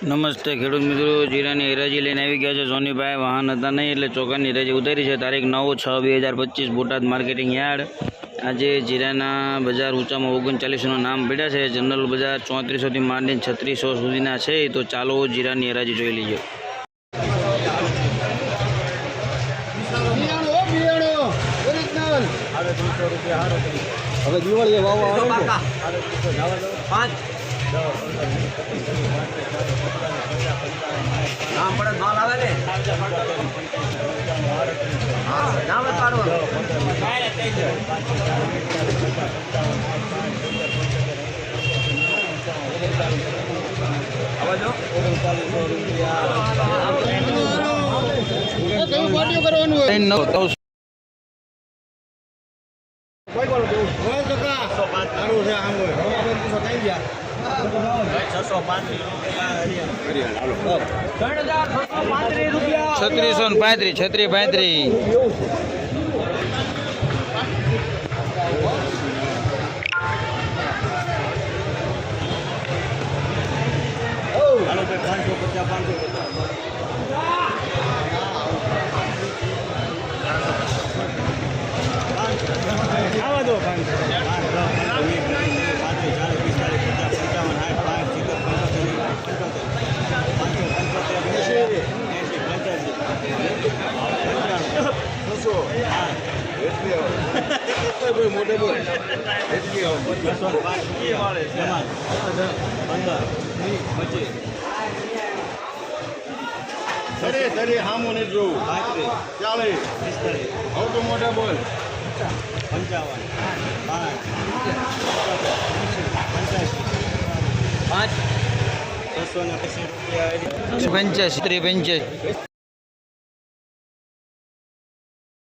નમસ્તે ખેડૂત મિત્રો, જીરાની હરાજી લઈને આવી ગયા છે સોનીભાઈ. વાહન હતા નહીં એટલે ચોકાની હરાજી ઉતારી છે. તારીખ 9/6/2025 બોટાદ માર્કેટિંગ યાર્ડ. આજે જીરાના બજાર ઊંચામાં 39નું નામ પડ્યા છે. જનરલ બજાર 3400થી માંડીને 3600 સુધીના છે. તો ચાલો જીરાની હરાજી જોઈ લીજો. હવે દિવાળી વાવવા નામ પડે માલ આવે ને નામ જ પાડવાનું. છત્રીસો ને 35. મોટે બોલ સરે હામો ને જોવું ચાલે હવે તો મોટે બોલ 55.